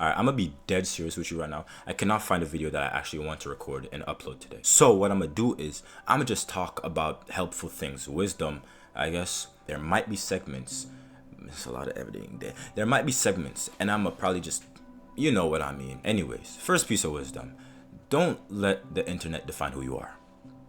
Alright, I'm gonna be dead serious with you right now. I cannot find a video that I actually want to record and upload today. So what I'm gonna do is I'm gonna just talk about helpful things, wisdom. I guess there might be segments. There's a lot of everything there. There might be segments, and I'm gonna probably just, you know what I mean. Anyways, first piece of wisdom: don't let the internet define who you are.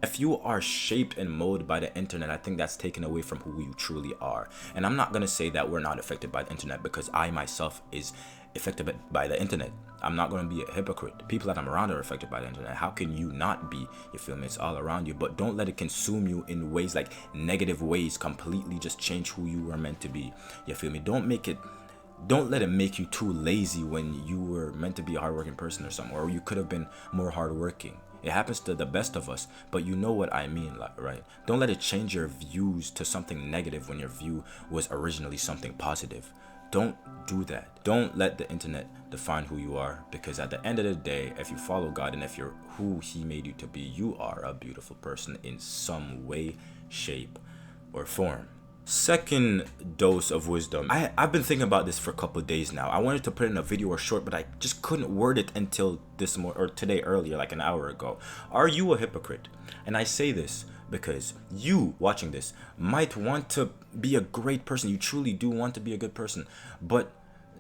If you are shaped and molded by the internet, I think that's taken away from who you truly are. And I'm not gonna say that we're not affected by the internet, because I myself is affected by the internet. I'm not gonna be a hypocrite. People that I'm around are affected by the internet. How can you not be? You feel me? It's all around you. But don't let it consume you in ways like negative ways, completely just change who you were meant to be. You feel me? Don't let it make you too lazy when you were meant to be a hardworking person or something, or you could have been more hardworking. It happens to the best of us, but you know what I mean, right? Don't let it change your views to something negative when your view was originally something positive. Don't do that. Don't let the internet define who you are, because at the end of the day, if you follow God and if you're who He made you to be, you are a beautiful person in some way, shape, or form. Second dose of wisdom. I've been thinking about this for a couple of days now. I wanted to put in a video or short, but I just couldn't word it until this morning or today earlier, like an hour ago. Are you a hypocrite? And I say this because you watching this might want to be a great person. You truly do want to be a good person, but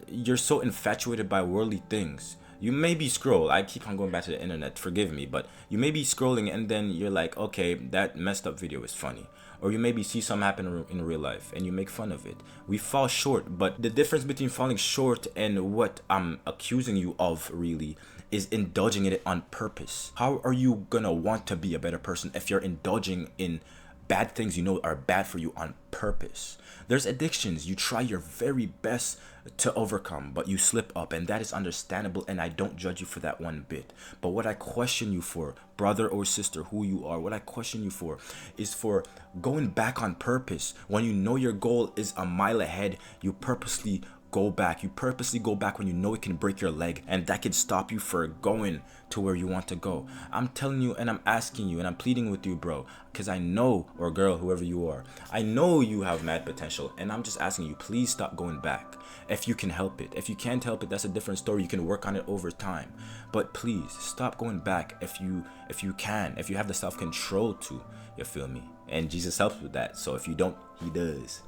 you're so infatuated by worldly things. You may be I keep on going back to the internet, forgive me, but you may be scrolling and then you're like, okay, that messed up video is funny. Or you maybe see something happen in real life and you make fun of it. We fall short, but the difference between falling short and what I'm accusing you of really is indulging in it on purpose. How are you gonna want to be a better person if you're indulging in bad things you know are bad for you on purpose? There's addictions you try your very best to overcome, but you slip up, and that is understandable, and I don't judge you for that one bit. But what I question you for, brother or sister, who you are, what I question you for is for going back on purpose. When you know your goal is a mile ahead, you purposely go back. You purposely go back when you know it can break your leg, and that can stop you from going to where you want to go. I'm telling you, and I'm asking you, and I'm pleading with you, bro, because I know, or girl, whoever you are, I know you have mad potential, and I'm just asking you, please stop going back if you can help it. If you can't help it, that's a different story. You can work on it over time, but please stop going back if you can, if you have the self-control to. You feel me? And Jesus helps with that. So if you don't, He does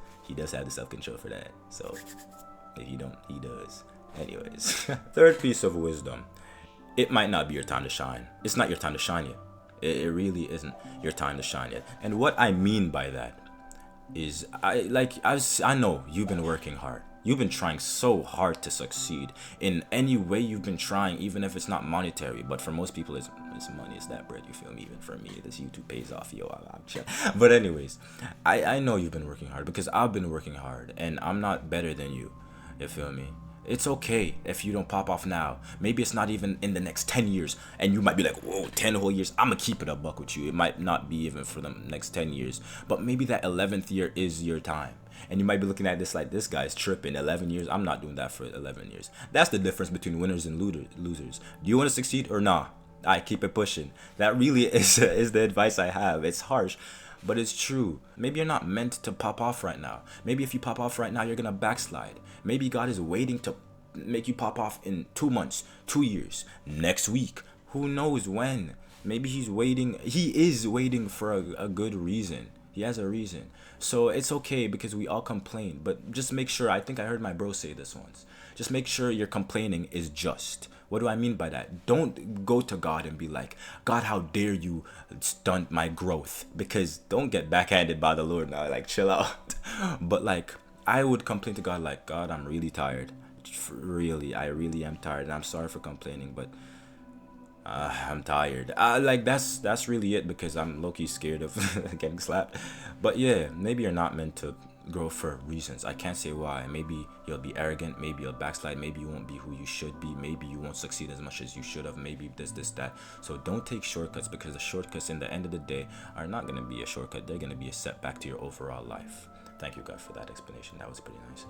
have the self-control for that. So if you don't, He does. Anyways, third piece of wisdom: it might not be your time to shine. It's not your time to shine yet. It really isn't your time to shine yet. And what I mean by that is, I know you've been working hard. You've been trying so hard to succeed in any way you've been trying, even if it's not monetary. But for most people, it's money, it's that bread. You feel me? Even for me, this YouTube pays off. Yo, I'm chill. But anyways, I know you've been working hard, because I've been working hard, and I'm not better than you. You feel me? It's okay if you don't pop off now. Maybe it's not even in the next 10 years, and you might be like, whoa, 10 whole years. I'm gonna keep it a buck with you. It might not be even for the next 10 years, but maybe that 11th year is your time. And you might be looking at this like, this guy's tripping. 11 years? I'm not doing that for 11 years. That's the difference between winners and losers. Do you want to succeed or nah? I keep it pushing. That really is the advice I have. It's harsh, but it's true. Maybe you're not meant to pop off right now. Maybe if you pop off right now, you're gonna backslide. Maybe God is waiting to make you pop off in 2 months, 2 years, next week. Who knows when? Maybe He is waiting for a good reason. He has a reason. So it's okay, because we all complain, but just make sure, I think I heard my bro say this once, just make sure your complaining is just. What do I mean by that? Don't go to God and be like, God, how dare you stunt my growth? Because don't get backhanded by the Lord now, like chill out. But like, I would complain to God like, God, I'm really tired. Really, I really am tired, and I'm sorry for complaining, but I'm tired. Like that's really it, because I'm low-key scared of getting slapped. But yeah, maybe you're not meant to grow for reasons. I can't say why. Maybe you'll be arrogant, maybe you'll backslide, maybe you won't be who you should be, maybe you won't succeed as much as you should have, maybe this, that. So don't take shortcuts, because the shortcuts in the end of the day are not going to be a shortcut. They're going to be a setback to your overall life. Thank you, God, for that explanation. That was pretty nice.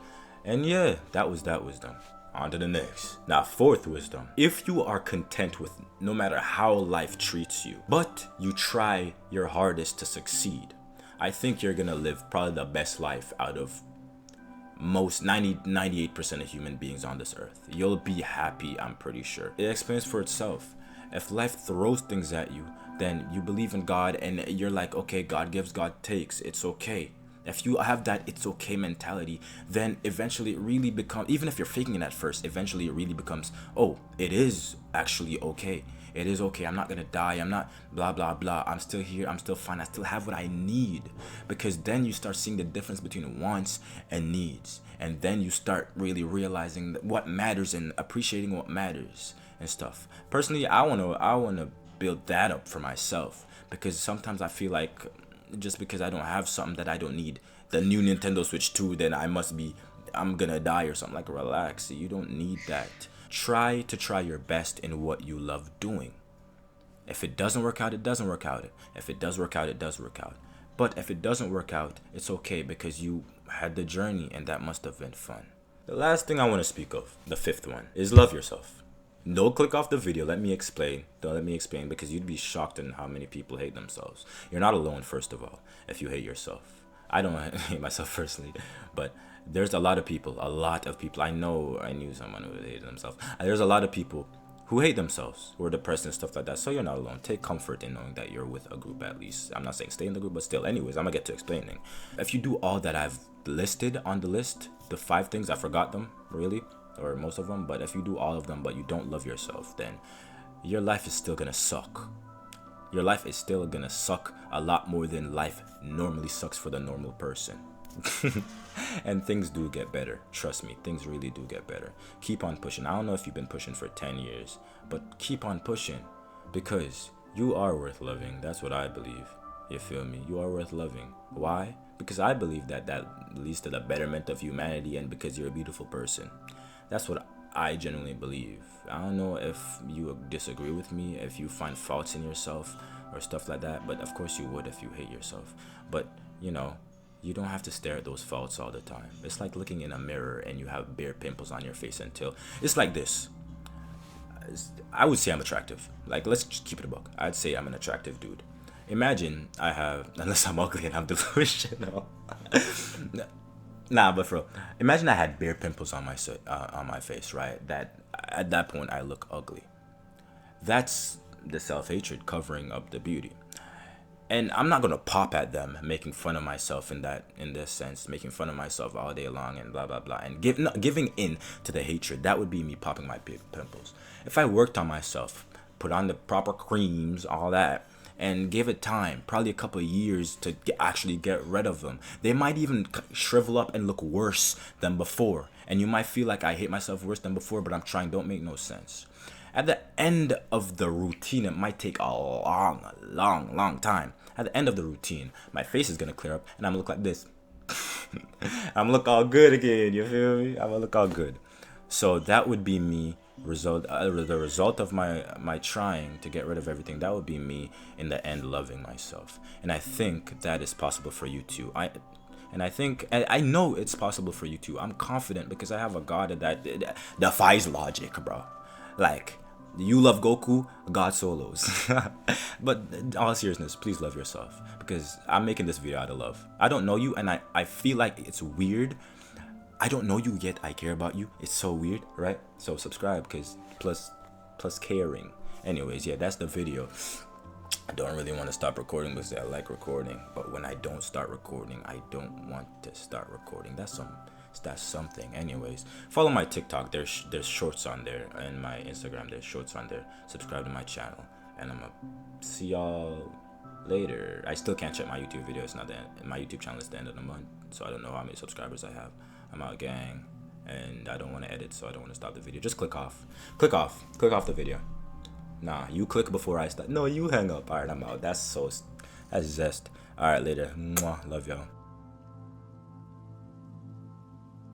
And yeah, that was that wisdom. On to the next. Now, fourth wisdom: if you are content with no matter how life treats you, but you try your hardest to succeed, I think you're gonna live probably the best life out of most 98% of human beings on this earth. You'll be happy, I'm pretty sure. It explains for itself. If life throws things at you, then you believe in God and you're like, okay, God gives, God takes, it's okay. If you have that it's okay mentality, then eventually it really becomes, even if you're faking it at first, eventually it really becomes, oh, it is actually okay. It is okay. I'm not gonna die. I'm not blah blah blah. I'm still here. I'm still fine. I still have what I need. Because then you start seeing the difference between wants and needs, and then you start really realizing that what matters and appreciating what matters and stuff. Personally, I wanna build that up for myself, because sometimes I feel like just because I don't have something that I don't need, the new Nintendo Switch 2, then I'm gonna die or something. Like, relax. You don't need that. Try your best in what you love doing. If it doesn't work out, it doesn't work out. If it does work out, it does work out. But if it doesn't work out, it's okay, because you had the journey and that must have been fun. The last thing I want to speak of, the fifth one, is love yourself. Don't click off the video. Let me explain. Don't let me explain, because you'd be shocked in how many people hate themselves. You're not alone, first of all, if you hate yourself. I don't hate myself personally, but there's a lot of people. I knew someone who hated themselves. There's a lot of people who hate themselves, who are depressed and stuff like that. So you're not alone. Take comfort in knowing that you're with a group at least. I'm not saying stay in the group, but still. Anyways, I'm gonna get to explaining. If you do all that I've listed on the list, the 5 things, I forgot them, really, or most of them, but if you do all of them but you don't love yourself, then your life is still gonna suck. Your life is still gonna suck a lot more than life normally sucks for the normal person. And things do get better. Trust me, things really do get better. Keep on pushing. I don't know if you've been pushing for 10 years, but keep on pushing, because you are worth loving. That's what I believe. You feel me? You are worth loving. Why? Because I believe that leads to the betterment of humanity, and because you're a beautiful person. That's what I genuinely believe. I don't know if you disagree with me, if you find faults in yourself or stuff like that, but of course you would if you hate yourself. But, you know, you don't have to stare at those faults all the time. It's like looking in a mirror and you have bare pimples on your face until... It's like this. I would say I'm attractive. Like, let's just keep it a buck. I'd say I'm an attractive dude. Imagine I have... Unless I'm ugly and I'm delusional. Nah, but for real, imagine I had bare pimples on my face, right? That at that point I look ugly. That's the self-hatred covering up the beauty. And I'm not gonna pop at them, making fun of myself in this sense, making fun of myself all day long and blah blah blah, and giving in to the hatred. That would be me popping my pimples. If I worked on myself, put on the proper creams, all that, and give it time, probably a couple of years to actually get rid of them, they might even shrivel up and look worse than before. And you might feel like I hate myself worse than before, but I'm trying. Don't make no sense. At the end of the routine, it might take a long time. At the end of the routine, my face is gonna clear up and I'm gonna look like this. I'm gonna look all good again, you feel me? I'm gonna look all good. So that would be me, the result of my trying to get rid of everything. That would be me in the end loving myself. And I think that is possible for you too. I know it's possible for you too. I'm confident because I have a God that defies logic, bro. Like, you love Goku, God solos. But in all seriousness, please love yourself, because I'm making this video out of love. I don't know you, and I feel like it's weird. I don't know you yet. I care about you. It's so weird, right? So subscribe, because plus caring. Anyways, yeah, that's the video. I don't really want to stop recording because I like recording, but when I don't start recording, I don't want to start recording. That's something. Anyways, follow my TikTok. There's shorts on there, and my Instagram. There's shorts on there. Subscribe to my channel, and I'm gonna see y'all later. I still can't check my YouTube video. It's not the end. My YouTube channel is the end of the month, so I don't know how many subscribers I have. I'm out, gang, and I don't want to edit, so I don't want to stop the video. Just click off the video. Nah, you click before I start. No, you hang up. All right, I'm out. That's zest. All right, later. Mwah. Love y'all.